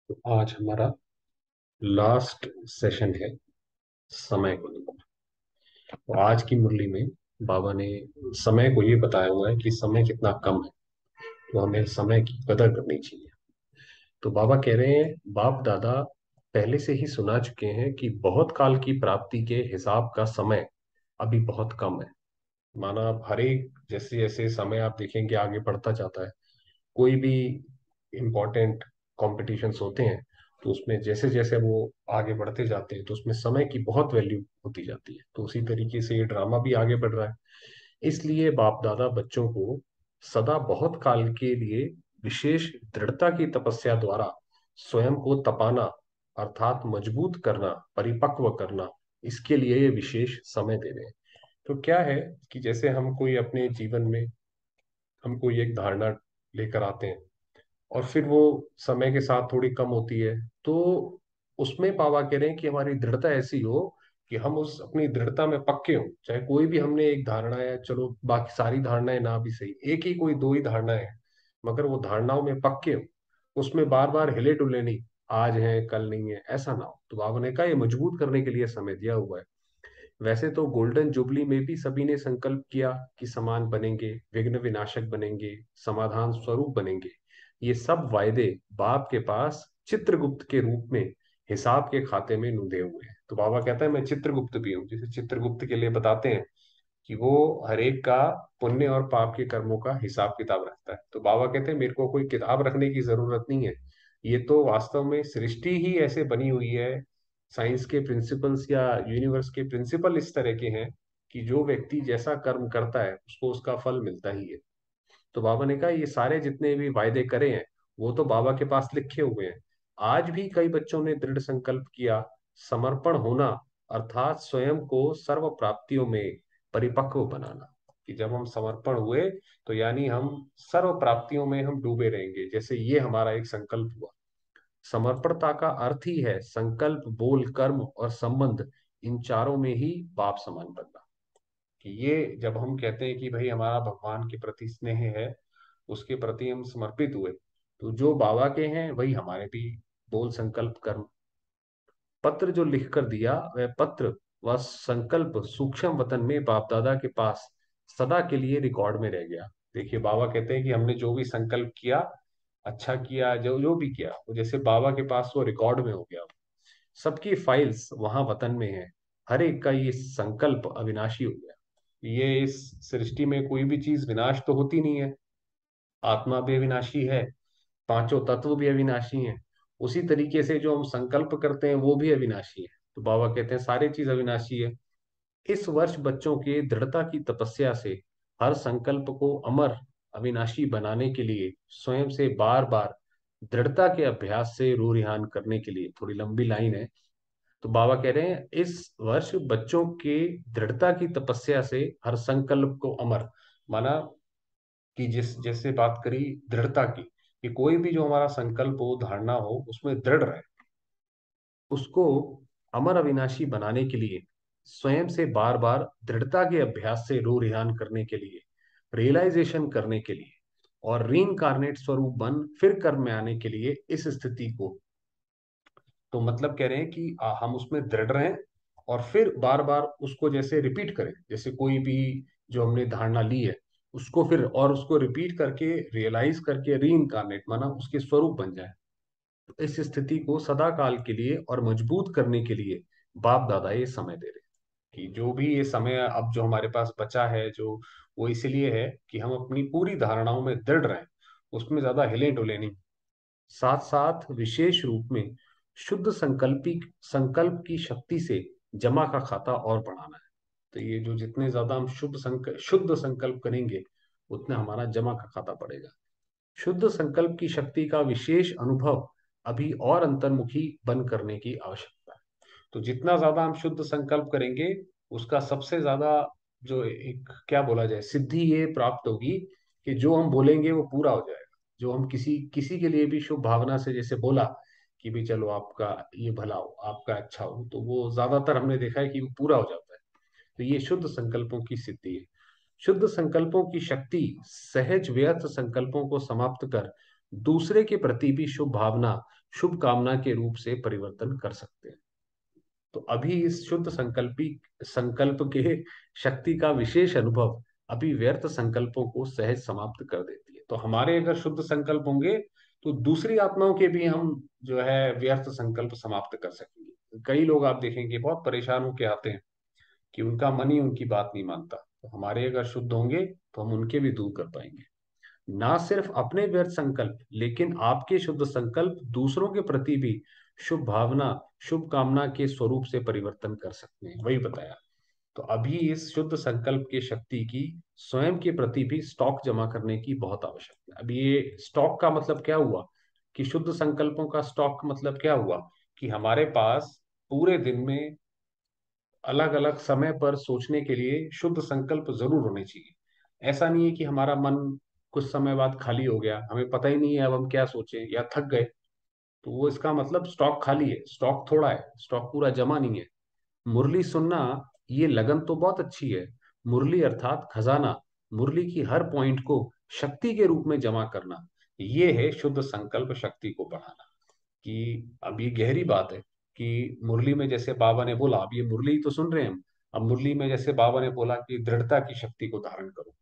तो आज हमारा लास्ट सेशन है समय को लेकर। तो आज की मुरली में बाबा ने समय को ये बताया हुआ है कि समय कितना कम है, तो हमें समय की कदर करनी चाहिए। तो बाबा कह रहे हैं बाप दादा पहले से ही सुना चुके हैं कि बहुत काल की प्राप्ति के हिसाब का समय अभी बहुत कम है। माना आप हर एक जैसे जैसे समय आप देखेंगे आगे बढ़ता जाता है, कोई भी इम्पोर्टेंट कॉम्पिटिशन्स होते हैं, तो उसमें जैसे जैसे वो आगे बढ़ते जाते हैं तो उसमें समय की बहुत वैल्यू होती जाती है। तो उसी तरीके से ये ड्रामा भी आगे बढ़ रहा है। इसलिए बाप दादा बच्चों को सदा बहुत काल के लिए विशेष दृढ़ता की तपस्या द्वारा स्वयं को तपाना, अर्थात मजबूत करना, परिपक्व करना, इसके लिए ये विशेष समय दे रहे हैं। तो क्या है कि जैसे हम कोई अपने जीवन में हम कोई एक धारणा लेकर आते हैं और फिर वो समय के साथ थोड़ी कम होती है, तो उसमें बाबा कह रहे हैं कि हमारी दृढ़ता ऐसी हो कि हम उस अपनी दृढ़ता में पक्के हों। चाहे कोई भी हमने एक धारणा है, चलो बाकी सारी धारणाएं ना भी सही, एक ही कोई दो ही धारणाएं हैं, मगर वो धारणाओं में पक्के हो, उसमें बार बार हिले डुले नहीं, आज है कल नहीं है ऐसा ना हो। तो बाबा ने कहा ये मजबूत करने के लिए समय दिया हुआ है। वैसे तो गोल्डन जुबली में भी सभी ने संकल्प किया कि समान बनेंगे, विघ्न विनाशक बनेंगे, समाधान स्वरूप बनेंगे। ये सब वायदे बाप के पास चित्रगुप्त के रूप में हिसाब के खाते में नुदे हुए हैं। तो बाबा कहता है मैं चित्रगुप्त भी हूँ, जैसे चित्रगुप्त के लिए बताते हैं कि वो हर एक का पुण्य और पाप के कर्मों का हिसाब किताब रखता है। तो बाबा कहते हैं मेरे को कोई किताब रखने की जरूरत नहीं है, ये तो वास्तव में सृष्टि ही ऐसे बनी हुई है। साइंस के प्रिंसिपल्स या यूनिवर्स के प्रिंसिपल इस तरह के हैं कि जो व्यक्ति जैसा कर्म करता है उसको उसका फल मिलता ही है। तो बाबा ने कहा ये सारे जितने भी वायदे करे हैं वो तो बाबा के पास लिखे हुए हैं। आज भी कई बच्चों ने दृढ़ संकल्प किया समर्पण होना, अर्थात स्वयं को सर्व प्राप्तियों में परिपक्व बनाना। कि जब हम समर्पण हुए तो यानी हम सर्व प्राप्तियों में हम डूबे रहेंगे, जैसे ये हमारा एक संकल्प हुआ। समर्पणता का अर्थ ही है संकल्प, बोल, कर्म और संबंध, इन चारों में ही बाप समान बनना। कि ये जब हम कहते हैं कि भाई हमारा भगवान के प्रति स्नेह है, उसके प्रति हम समर्पित हुए, तो जो बाबा के हैं वही हमारे भी बोल, संकल्प, कर्म। पत्र जो लिख कर दिया वह पत्र व संकल्प सूक्ष्म वतन में बाप दादा के पास सदा के लिए रिकॉर्ड में रह गया। देखिए बाबा कहते हैं कि हमने जो भी संकल्प किया, अच्छा किया, जो जो भी किया, वो जैसे बाबा के पास वो रिकॉर्ड में हो गया। सबकी फाइल्स वहां वतन में है, हर एक का ये संकल्प अविनाशी हो गया। ये इस सृष्टि में कोई भी चीज विनाश तो होती नहीं है। आत्मा भी अविनाशी है, पांचों तत्व भी अविनाशी हैं, उसी तरीके से जो हम संकल्प करते हैं वो भी अविनाशी है। तो बाबा कहते हैं सारी चीज अविनाशी है। इस वर्ष बच्चों के दृढ़ता की तपस्या से हर संकल्प को अमर, अविनाशी बनाने के लिए स्वयं से बार बार दृढ़ता के अभ्यास से रूह रिहान करने के लिए, थोड़ी लंबी लाइन है। तो बाबा कह रहे हैं इस वर्ष बच्चों के दृढ़ता की तपस्या से हर संकल्प को अमर, माना कि जिस जैसे बात करी दृढ़ता की, कि कोई भी जो हमारा संकल्प हो, धारणा हो, उसमें दृढ़ रहे, उसको अमर अविनाशी बनाने के लिए स्वयं से बार बार दृढ़ता के अभ्यास से रूह रिहान करने के लिए, रियलाइजेशन करने के लिए, और रीइंकारनेट स्वरूप बन फिर कर्म में आने के लिए इस स्थिति को। तो मतलब कह रहे हैं कि हम उसमें दृढ़ रहें और फिर बार बार उसको जैसे रिपीट करें, जैसे कोई भी जो हमने धारणा ली है उसको फिर और उसको रिपीट करके रियलाइज करके री इनकारनेट माना उसके स्वरूप बन जाए। तो इस स्थिति को सदा काल के लिए और मजबूत करने के लिए बाप दादा ये समय दे रहे हैं। कि जो भी ये समय अब जो हमारे पास बचा है, जो वो इसलिए है कि हम अपनी पूरी धारणाओं में दृढ़ रहें, उसमें ज्यादा हिले डुले नहीं। साथ साथ विशेष रूप में शुद्ध संकल्प की शक्ति से जमा का खाता और बढ़ाना है। तो ये जो जितने ज्यादा हम शुद्ध संकल्प करेंगे उतना हमारा जमा का खाता बढ़ेगा। शुद्ध संकल्प की शक्ति का विशेष अनुभव अभी और अंतर्मुखी बन करने की आवश्यकता है। तो जितना ज्यादा हम शुद्ध संकल्प करेंगे उसका सबसे ज्यादा जो एक क्या बोला जाए सिद्धि ये प्राप्त होगी कि जो हम बोलेंगे वो पूरा हो जाएगा। जो हम किसी किसी के लिए भी शुभ भावना से जैसे बोला कि भी चलो आपका ये भला हो, आपका अच्छा हो, तो वो ज्यादातर हमने देखा है कि वो पूरा हो जाता है। तो ये शुद्ध संकल्पों की सिद्धि है। शुद्ध संकल्पों की शक्ति सहज व्यर्थ संकल्पों को समाप्त कर दूसरे के प्रति भी शुभ भावना, शुभ कामना के रूप से परिवर्तन कर सकते हैं। तो अभी इस शुद्ध संकल्प के शक्ति का विशेष अनुभव अभी व्यर्थ संकल्पों को सहज समाप्त कर देती है। तो हमारे अगर शुद्ध संकल्प होंगे तो दूसरी आत्माओं के भी हम जो है व्यर्थ संकल्प समाप्त कर सकेंगे। कई लोग आप देखेंगे बहुत परेशान होके आते हैं कि उनका मन ही उनकी बात नहीं मानता, तो हमारे अगर शुद्ध होंगे तो हम उनके भी दूर कर पाएंगे। ना सिर्फ अपने व्यर्थ संकल्प, लेकिन आपके शुद्ध संकल्प दूसरों के प्रति भी शुभ भावना, शुभ कामना के स्वरूप से परिवर्तन कर सकते हैं, वही बताया। तो अभी इस शुद्ध संकल्प की शक्ति की स्वयं के प्रति भी स्टॉक जमा करने की बहुत आवश्यकता है। अभी ये स्टॉक का मतलब क्या हुआ कि शुद्ध संकल्पों का स्टॉक मतलब क्या हुआ कि हमारे पास पूरे दिन में अलग अलग समय पर सोचने के लिए शुद्ध संकल्प जरूर होने चाहिए। ऐसा नहीं है कि हमारा मन कुछ समय बाद खाली हो गया, हमें पता ही नहीं है अब हम क्या सोचें या थक गए, तो वो इसका मतलब स्टॉक खाली है, स्टॉक थोड़ा है, स्टॉक पूरा जमा नहीं है। मुरली सुनना, ये लगन तो बहुत अच्छी है। मुरली अर्थात खजाना, मुरली की हर पॉइंट को शक्ति के रूप में जमा करना, ये है शुद्ध संकल्प शक्ति को बढ़ाना। कि अब ये गहरी बात है कि मुरली में जैसे बाबा ने बोला, अब ये मुरली तो सुन रहे हैं हम, अब मुरली में जैसे बाबा ने बोला कि दृढ़ता की शक्ति को धारण करो,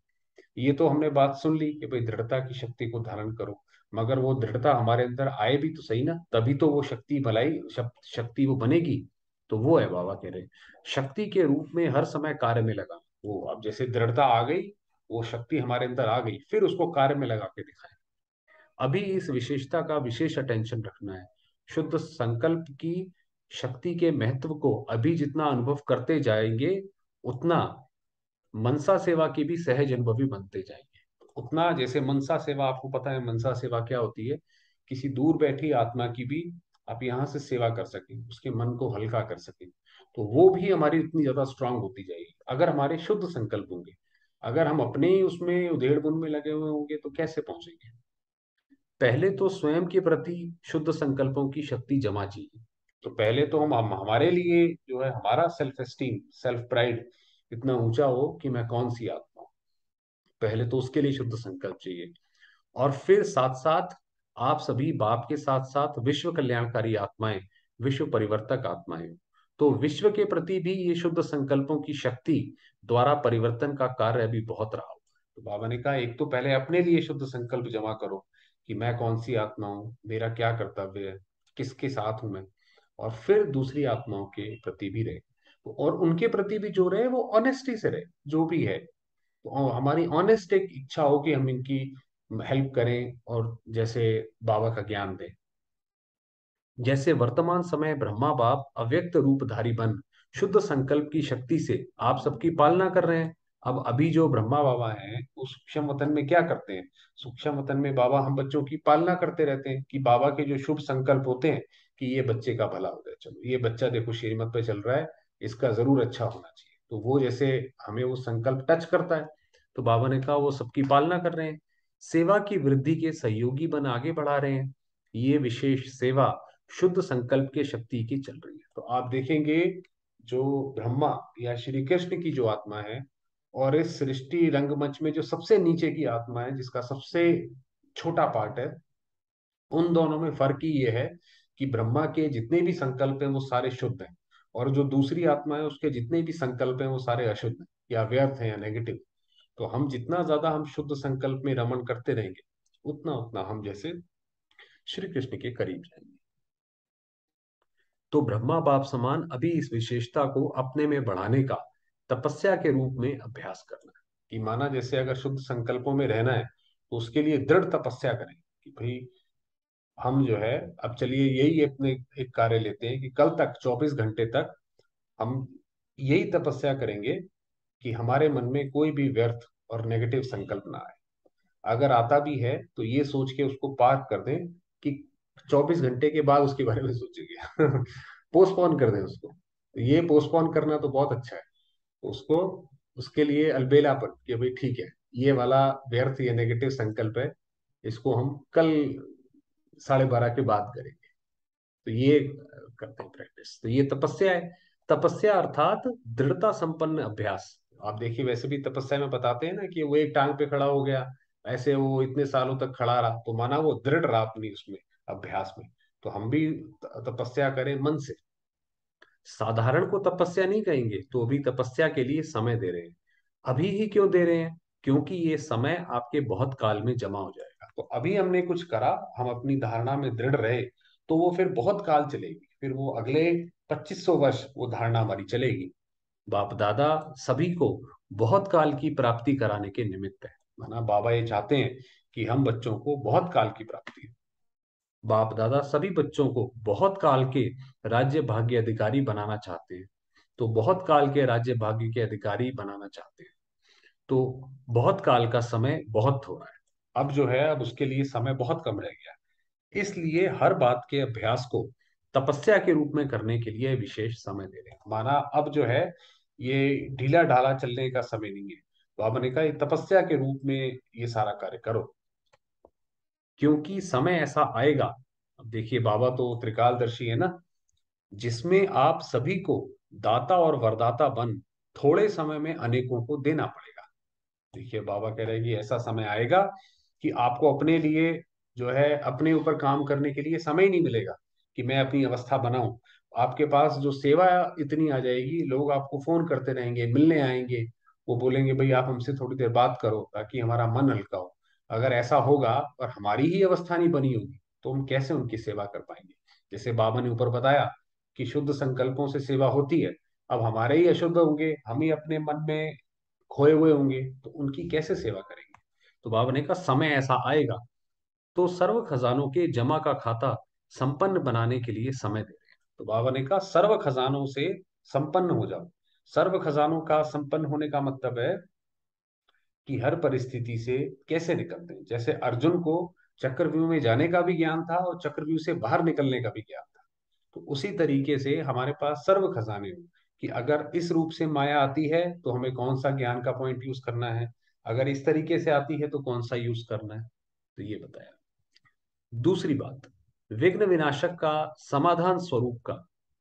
ये तो हमने बात सुन ली कि भाई दृढ़ता की शक्ति को धारण करो, मगर वो दृढ़ता हमारे अंदर आए भी तो सही ना, तभी तो वो शक्ति भलाई शक्ति वो बनेगी। तो वो है बाबा कह रहे शक्ति के रूप में हर समय कार्य में लगा। वो अब जैसे दृढ़ता आ गई, वो शक्ति हमारे अंदर आ गई, फिर उसको कार्य में लगा के दिखाएं। अभी इस विशेषता का विशेष अटेंशन रखना है। शुद्ध संकल्प की शक्ति के महत्व को अभी जितना अनुभव करते जाएंगे, उतना मनसा सेवा की भी सहज अनुभवी बनते जाएंगे। उतना जैसे मनसा सेवा, आपको पता है मनसा सेवा क्या होती है, किसी दूर बैठी आत्मा की भी आप यहाँ से सेवा कर सकें, उसके मन को हल्का कर सकें, तो वो भी हमारी इतनी ज्यादा स्ट्रांग होती जाएगी अगर हमारे शुद्ध संकल्प होंगे। अगर हम अपने ही उसमें उधेड़ बुन में लगे हुए होंगे तो कैसे पहुंचेंगे। पहले तो स्वयं के प्रति शुद्ध संकल्पों की शक्ति जमा चाहिए। तो पहले तो हम हमारे लिए जो है हमारा सेल्फ एस्टीम, सेल्फ प्राइड इतना ऊंचा हो कि मैं कौन सी आत्मा हूं, पहले तो उसके लिए शुद्ध संकल्प चाहिए। और फिर साथ साथ आप सभी बाप के साथ साथ विश्व कल्याणकारी आत्माएं, विश्व परिवर्तक आत्माएं, तो विश्व के प्रति भी ये शुद्ध संकल्पों की शक्ति द्वारा परिवर्तन का कार्य अभी बहुत रहा होगा। तो बाबा ने कहा एक तो पहले अपने लिए शुद्ध संकल्प जमा करो कि मैं कौन सी आत्मा हूँ, मेरा क्या कर्तव्य है, किसके साथ हूं मैं, और फिर दूसरी आत्माओं के प्रति भी रहे, और उनके प्रति भी जो रहे वो ऑनेस्टी से रहे, जो भी है। तो हमारी ऑनेस्ट एक इच्छा हो कि हम इनकी हेल्प करें और जैसे बाबा का ज्ञान दें। जैसे वर्तमान समय ब्रह्मा बाप अव्यक्त रूपधारी बन शुद्ध संकल्प की शक्ति से आप सबकी पालना कर रहे हैं। अब अभी जो ब्रह्मा बाबा हैं वो सूक्ष्म वतन में क्या करते हैं, सूक्ष्म वतन में बाबा हम बच्चों की पालना करते रहते हैं कि बाबा के जो शुभ संकल्प होते हैं कि ये बच्चे का भला हो जाए, चलो ये बच्चा देखो श्रीमत पे चल रहा है, इसका जरूर अच्छा होना चाहिए, तो वो जैसे हमें वो संकल्प टच करता है, तो बाबा ने कहा वो सबकी पालना कर रहे हैं, सेवा की वृद्धि के सहयोगी बन आगे बढ़ा रहे हैं। ये विशेष सेवा शुद्ध संकल्प के शक्ति की चल रही है। तो आप देखेंगे जो ब्रह्मा या श्री कृष्ण की जो आत्मा है और इस सृष्टि रंगमंच में जो सबसे नीचे की आत्मा है जिसका सबसे छोटा पार्ट है, उन दोनों में फर्क ही ये है कि ब्रह्मा के जितने भी संकल्प हैं वो सारे शुद्ध हैं, और जो दूसरी आत्मा है उसके जितने भी संकल्प हैं वो सारे अशुद्ध हैं या व्यर्थ हैं या नेगेटिव। तो हम जितना ज्यादा हम शुद्ध संकल्प में रमण करते रहेंगे, उतना उतना हम जैसे श्री कृष्ण के करीब जाएंगे। तो ब्रह्मा बाप समान अभी इस विशेषता को अपने में बढ़ाने का तपस्या के रूप में अभ्यास करना है। कि माना जैसे अगर शुद्ध संकल्पों में रहना है तो उसके लिए दृढ़ तपस्या करें कि भाई हम जो है, अब चलिए यही अपने एक कार्य लेते हैं कि कल तक 24 घंटे तक हम यही तपस्या करेंगे कि हमारे मन में कोई भी व्यर्थ और नेगेटिव संकल्प ना आए। अगर आता भी है तो ये सोच के उसको पार्क कर दें कि 24 घंटे के बाद उसके बारे में सोचेंगे। पोस्टपोन कर दें उसको, तो ये पोस्टपोन करना तो बहुत अच्छा है। तो उसको उसके लिए अलबेलापन कि भाई ठीक है, ये वाला व्यर्थ या नेगेटिव संकल्प है, इसको हम कल 12:30 के बाद करेंगे। तो ये करते हैं प्रैक्टिस, तो ये तपस्या है। तपस्या अर्थात दृढ़ता संपन्न अभ्यास। आप देखिए वैसे भी तपस्या में बताते हैं ना कि वो एक टांग पे खड़ा हो गया, ऐसे वो इतने सालों तक खड़ा रहा, तो माना वो दृढ़ रहा अपनी उसमें अभ्यास में। तो हम भी तपस्या करें मन से। साधारण को तपस्या नहीं कहेंगे, तो अभी तपस्या के लिए समय दे रहे हैं। अभी ही क्यों दे रहे हैं? क्योंकि ये समय आपके बहुत काल में जमा हो जाएगा। तो अभी हमने कुछ करा, हम अपनी धारणा में दृढ़ रहे, तो वो फिर बहुत काल चलेगी, फिर वो अगले 2500 वर्ष वो धारणा हमारी चलेगी। बाप दादा सभी को बहुत काल की प्राप्ति कराने के निमित्त है। माना बाबा ये चाहते हैं कि हम बच्चों को बहुत काल की प्राप्ति हो। बाप दादा सभी बच्चों को बहुत काल के राज्य भाग्य अधिकारी बनाना चाहते हैं। तो बहुत काल के राज्य भाग्य के अधिकारी बनाना चाहते हैं। तो बहुत काल का समय बहुत हो रहा है अब, जो है अब उसके लिए समय बहुत कम रह गया है। इसलिए हर बात के अभ्यास को तपस्या के रूप में करने के लिए विशेष समय दे रहे हैं। माना अब जो है ये ढीला ढाला चलने का समय नहीं है। तो आपने कहा ये तपस्या के रूप में ये सारा कार्य करो, क्योंकि समय ऐसा आएगा। अब देखिए बाबा तो त्रिकालदर्शी है ना, जिसमें आप सभी को दाता और वरदाता बन थोड़े समय में अनेकों को देना पड़ेगा। देखिए बाबा कह रहे हैं कि ऐसा समय आएगा कि आपको अपने लिए, जो है अपने ऊपर काम करने के लिए समय ही नहीं मिलेगा कि मैं अपनी अवस्था बनाऊं। आपके पास जो सेवा इतनी आ जाएगी, लोग आपको फोन करते रहेंगे, मिलने आएंगे, वो बोलेंगे भाई आप हमसे थोड़ी देर बात करो ताकि हमारा मन हल्का हो। अगर ऐसा होगा और हमारी ही अवस्था नहीं बनी होगी, तो हम कैसे उनकी सेवा कर पाएंगे? जैसे बाबा ने ऊपर बताया कि शुद्ध संकल्पों से सेवा होती है। अब हमारे ही अशुद्ध होंगे, हम ही अपने मन में खोए हुए होंगे, तो उनकी कैसे सेवा करेंगे? तो बाबा ने कहा समय ऐसा आएगा, तो सर्व खजानों के जमा का खाता संपन्न बनाने के लिए समय दे रहे हैं। तो बाबा ने कहा सर्व खजानों से संपन्न हो जाओ। सर्व खजानों का संपन्न होने का मतलब है कि हर परिस्थिति से कैसे निकलते हैं। जैसे अर्जुन को चक्रव्यूह में जाने का भी ज्ञान था और चक्रव्यूह से बाहर निकलने का भी ज्ञान था। तो उसी तरीके से हमारे पास सर्व खजाने हो, कि अगर इस रूप से माया आती है तो हमें कौन सा ज्ञान का पॉइंट यूज करना है, अगर इस तरीके से आती है तो कौन सा यूज करना है। तो ये बताया। दूसरी बात, विघ्न विनाशक का समाधान स्वरूप का।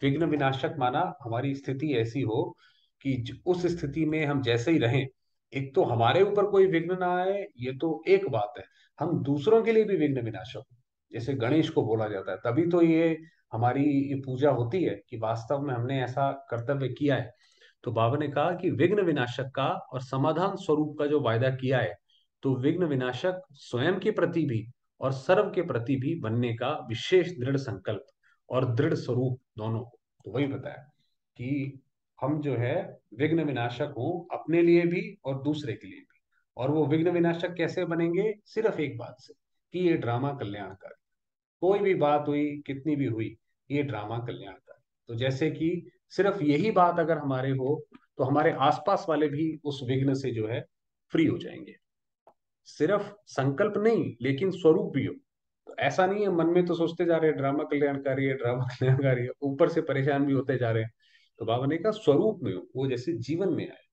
विघ्न विनाशक माना हमारी स्थिति ऐसी हो कि उस स्थिति में हम जैसे ही रहें, एक तो हमारे ऊपर कोई विघ्न ना आए, ये तो एक बात है, हम दूसरों के लिए भी विघ्न विनाशक हो। जैसे गणेश को बोला जाता है, तभी तो ये हमारी ये पूजा होती है कि वास्तव में हमने ऐसा कर्तव्य किया है। तो बाबा ने कहा कि विघ्न विनाशक का और समाधान स्वरूप का जो वायदा किया है, तो विघ्न विनाशक स्वयं के प्रति भी और सर्व के प्रति भी बनने का विशेष दृढ़ संकल्प और दृढ़ स्वरूप दोनों को। तो वही बताया कि हम जो है विघ्न विनाशक हो अपने लिए भी और दूसरे के लिए भी। और वो विघ्न विनाशक कैसे बनेंगे? सिर्फ एक बात से, कि ये ड्रामा कल्याणकारी। कोई भी बात हुई, कितनी भी हुई, ये ड्रामा कल्याणकारी। तो जैसे कि सिर्फ यही बात अगर हमारे हो, तो हमारे आसपास वाले भी उस विघ्न से जो है फ्री हो जाएंगे। सिर्फ संकल्प नहीं, लेकिन स्वरूप भी हो। तो ऐसा नहीं है मन में तो सोचते जा रहे हैं ड्रामा कल्याणकारी है, ड्रामा कल्याणकारी है, ऊपर से परेशान भी होते जा रहे हैं। तो बाबा ने कहा स्वरूप में हो, वो जैसे जीवन में आए।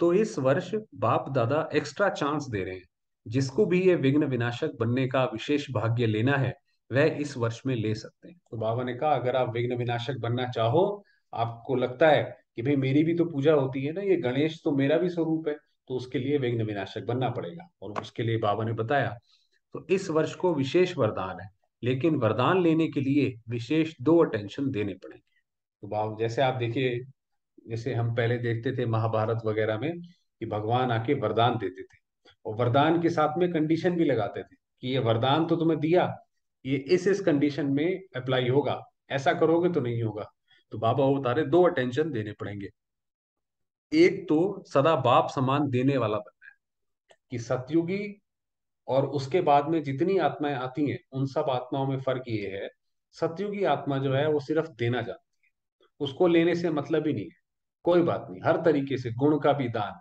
तो इस वर्ष बाप दादा एक्स्ट्रा चांस दे रहे हैं। जिसको भी ये विघ्न विनाशक बनने का विशेष भाग्य लेना है, वह इस वर्ष में ले सकते हैं। तो बाबा ने कहा अगर आप विघ्न विनाशक बनना चाहो, आपको लगता है कि भाई मेरी भी तो पूजा होती है ना, ये गणेश तो मेरा भी स्वरूप है, तो उसके लिए विघ्न विनाशक बनना पड़ेगा। और उसके लिए बाबा ने बताया, तो इस वर्ष को विशेष वरदान है, लेकिन वरदान लेने के लिए विशेष दो अटेंशन देने पड़ेंगे। तो बाबा जैसे आप देखिए, जैसे हम पहले देखते थे महाभारत वगैरह में कि भगवान आके वरदान देते थे, और वरदान के साथ में कंडीशन भी लगाते थे कि ये वरदान तो तुम्हें दिया, ये इस कंडीशन में अप्लाई होगा, ऐसा करोगे तो नहीं होगा। तो बाबा वो बता रहे दो अटेंशन देने पड़ेंगे। एक तो सदा बाप समान देने वाला बनना है, कि सतयुगी और उसके बाद में जितनी आत्माएं आती हैं उन सब आत्माओं में फर्क ये है, सतयुगी आत्मा जो है वो सिर्फ देना जानती है, उसको लेने से मतलब ही नहीं है। कोई बात नहीं, हर तरीके से गुण का भी दान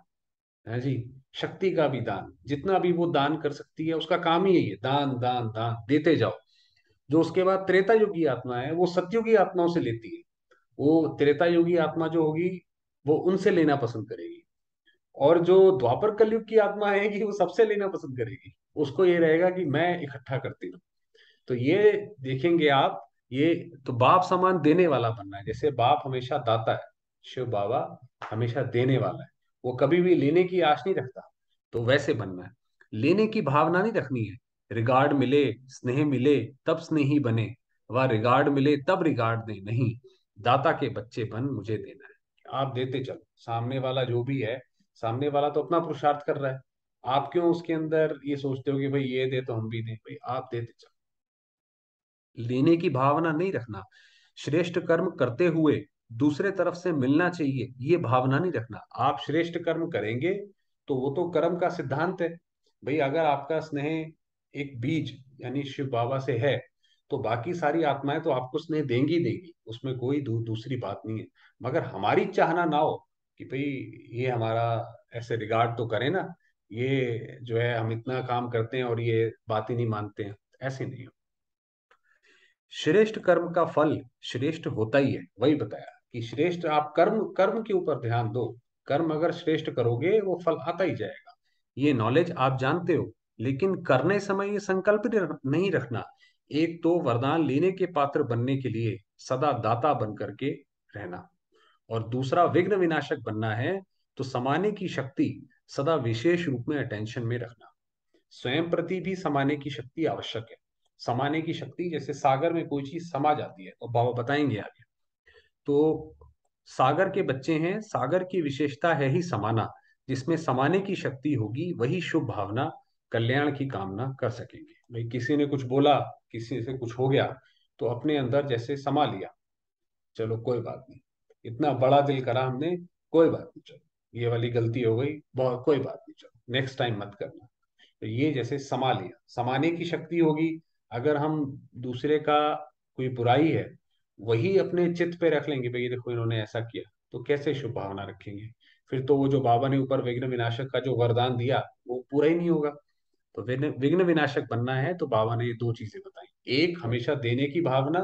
है जी, शक्ति का भी दान, जितना भी वो दान कर सकती है उसका काम ही यही है, दान दान दान देते जाओ। जो उसके बाद त्रेता युगी आत्मा है, वो सतयुगी आत्माओं से लेती है। वो त्रेता युगी आत्मा जो होगी, वो उनसे लेना पसंद करेगी। और जो द्वापर कलयुग की आत्मा आएगी, वो सबसे लेना पसंद करेगी। उसको ये रहेगा कि मैं इकट्ठा करती हूँ। तो ये देखेंगे आप, ये तो बाप समान देने वाला बनना है। जैसे बाप हमेशा दाता है, शिव बाबा हमेशा देने वाला है, वो कभी भी लेने की आश नहीं रखता। तो वैसे बनना है। लेने की भावना नहीं रखनी है। रिगार्ड मिले, स्नेह मिले, तब स्नेही बने, वह रिगार्ड मिले तब रिगार्ड दे, नहीं, दाता के बच्चे बन मुझे देना है। आप देते चलो, सामने वाला जो भी है, सामने वाला तो अपना पुरुषार्थ कर रहा है। आप क्यों उसके अंदर ये सोचते हो कि भाई ये दे तो हम भी दें? भाई आप देते चलो, लेने की भावना नहीं रखना। श्रेष्ठ कर्म करते हुए दूसरे तरफ से मिलना चाहिए, ये भावना नहीं रखना। आप श्रेष्ठ कर्म करेंगे तो वो तो कर्म का सिद्धांत है। भाई अगर आपका स्नेह एक बीज यानी शिव बाबा से है, तो बाकी सारी आत्माएं तो आपको स्नेह देंगी देंगी, उसमें कोई दूसरी बात नहीं है। मगर हमारी चाहना ना हो कि भाई ये हमारा ऐसे रिगार्ड तो करे ना, ये जो है हम इतना काम करते हैं और ये बात ही नहीं मानते हैं, ऐसे नहीं हो। श्रेष्ठ कर्म का फल श्रेष्ठ होता ही है, वही बताया कि श्रेष्ठ आप कर्म कर्म के ऊपर ध्यान दो। कर्म अगर श्रेष्ठ करोगे वो फल आता ही जाएगा। ये नॉलेज आप जानते हो, लेकिन करने समय ये संकल्प नहीं रखना। एक तो वरदान लेने के पात्र बनने के लिए सदा दाता बन करके रहना, और दूसरा विघ्न विनाशक बनना है तो समाने की शक्ति सदा विशेष रूप में अटेंशन में रखना। स्वयं प्रति भी समाने की शक्ति आवश्यक है। समाने की शक्ति, जैसे सागर में कोई चीज समा जाती है, और बाबा बताएंगे आगे। तो सागर के बच्चे हैं, सागर की विशेषता है ही समाना। जिसमें समाने की शक्ति होगी वही शुभ भावना, कल्याण की कामना कर सकेंगे। भाई किसी ने कुछ बोला, किसी से कुछ हो गया, तो अपने अंदर जैसे समा लिया, चलो कोई बात नहीं, इतना बड़ा दिल करा हमने, कोई बात नहीं, चलो ये वाली गलती हो गई, बहुत कोई बात नहीं, चलो नेक्स्ट टाइम मत करना। तो ये जैसे समा लिया, समाने की शक्ति होगी। अगर हम दूसरे का कोई बुराई है वही अपने चित्त पे रख लेंगे, भाई ये देखो इन्होंने ऐसा किया, तो कैसे शुभ भावना रखेंगे? फिर तो वो जो बाबा ने ऊपर विघ्न विनाशक का जो वरदान दिया वो पूरा ही नहीं होगा। तो विघ्न विघ्न विनाशक बनना है तो बाबा ने ये दो चीजें बताई, एक हमेशा देने की भावना,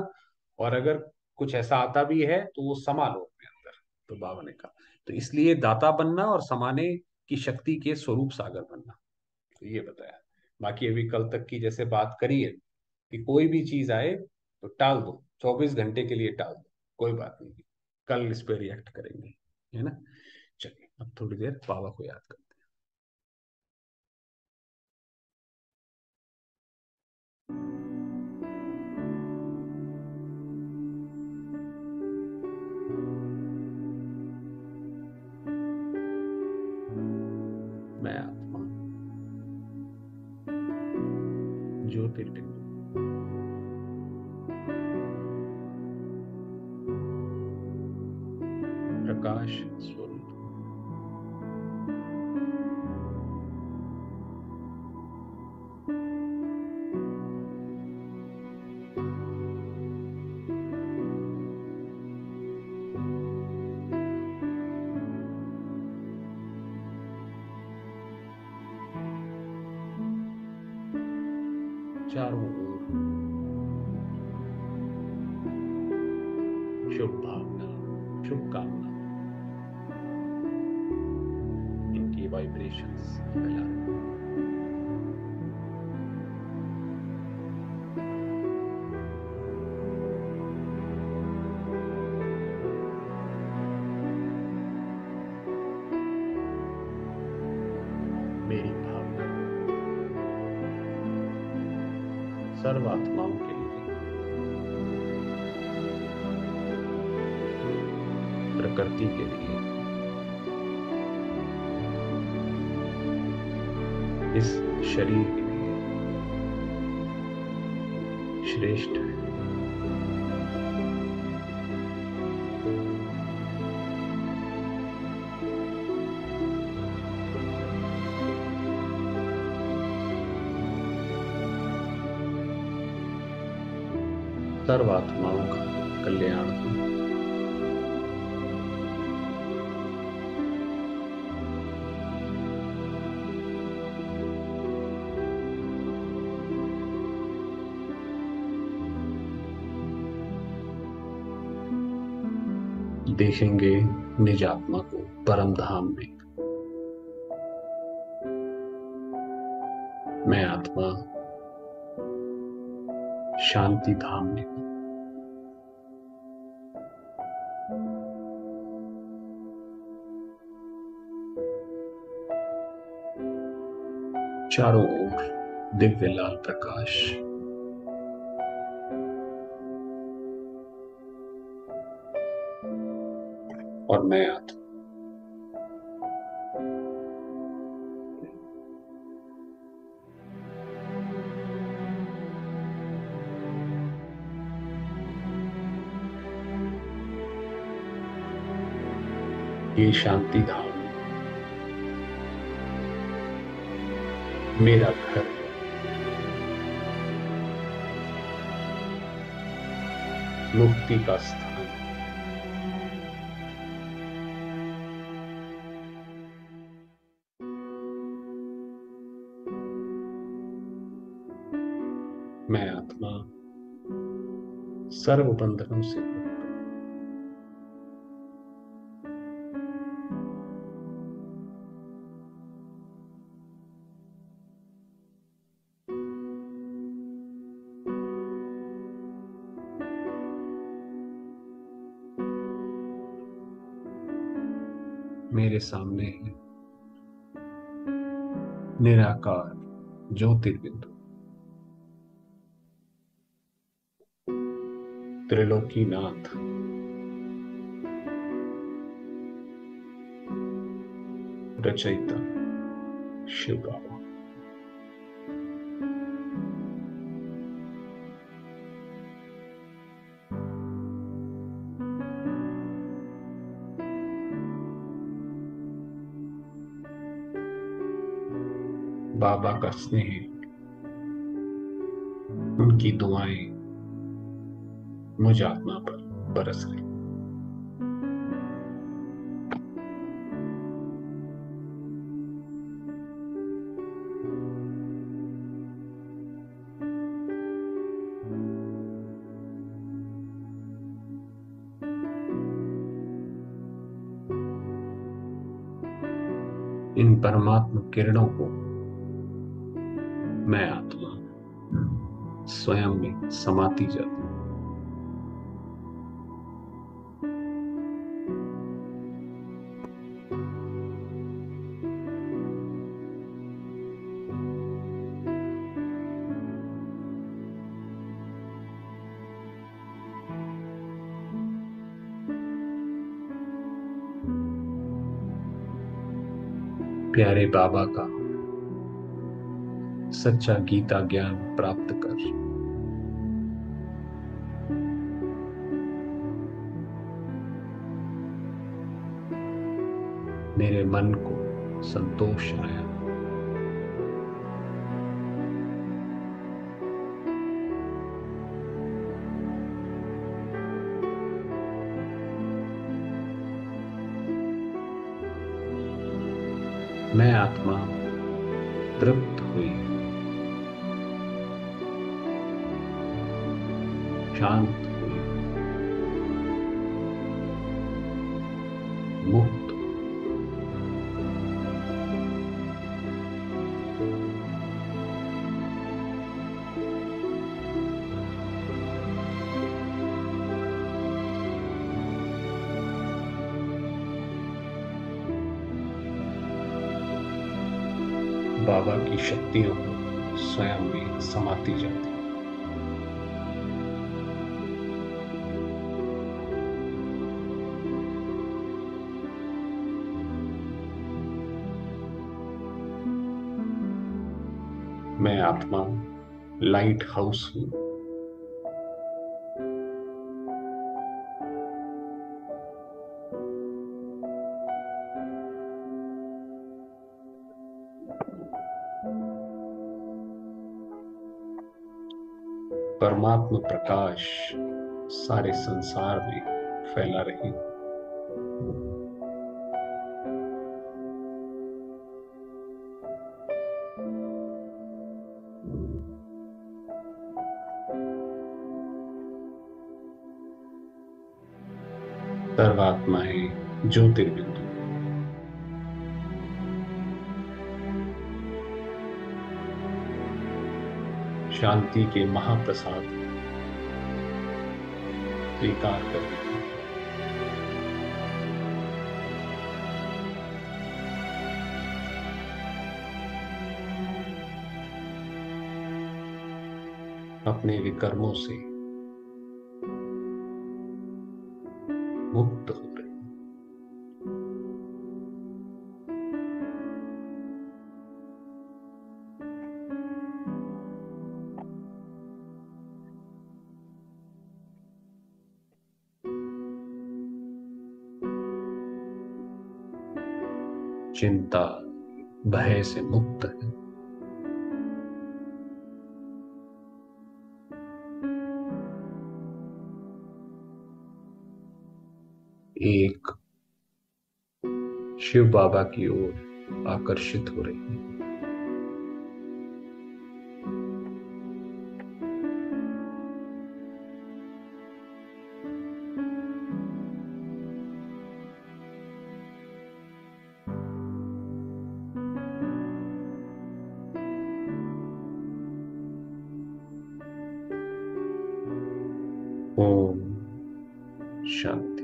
और अगर कुछ ऐसा आता भी है तो वो समा लो अपने अंदर। तो बाबा ने कहा, तो इसलिए दाता बनना और समाने की शक्ति के स्वरूप सागर बनना, तो ये बताया। बाकी अभी कल तक की जैसे बात करी है कि कोई भी चीज आए तो टाल दो, 24 घंटे के लिए टाल दो, कोई बात नहीं, कल इस पे रिएक्ट करेंगे, है ना। चलिए अब थोड़ी देर बाबा को याद करते हैं। मैं आत्मा ज्योतिर्बिंदु, प्रकाश स्वरूप, चारों ओर शुभ भावना, शुभ कामना, इनकी वाइब्रेशंस फैला। मेरी भावना सर्व आत्माओं के लिए, प्रकृति के लिए, इस शरीर के लिए श्रेष्ठ है। सर्व आत्माओं का कल्याण हो। देखेंगे निज आत्मा को परम धाम में। मैं आत्मा शांति धाम में। चारों ओर दिव्य लाल प्रकाश। और मैं आत्मा ये शांति धाम मेरा घर है, मुक्ति का स्थान। मैं आत्मा सर्व बंधनों से मुक्त। मेरे सामने है निराकार ज्योतिर्बिंदु, त्रिलोकीनाथ, रचयिता शिव बाबा। बाबा का स्नेह, उनकी दुआएं मुझ आत्मा पर बरस रही। इन परमात्मा किरणों को मैं आत्मा स्वयं में समाती जाती हूं। प्यारे बाबा का सच्चा गीता ज्ञान प्राप्त कर मेरे मन को संतोष आया। मैं आत्मा तृप्त हुई, शांत हुई, मुक्त। बाबा की शक्तियों को स्वयं में समाती जाती। मैं आत्मा लाइट हाउस हूं। परमात्मा प्रकाश सारे संसार में फैला रही। सर्वात्माएं ज्योतिर्बिंदु, शांति के महाप्रसाद स्वीकार कर रही हैं। अपने विकर्मों से मुक्त हो रही है। चिंता भय से मुक्त है। एक शिव बाबा की ओर आकर्षित हो रही है। ओम शांति।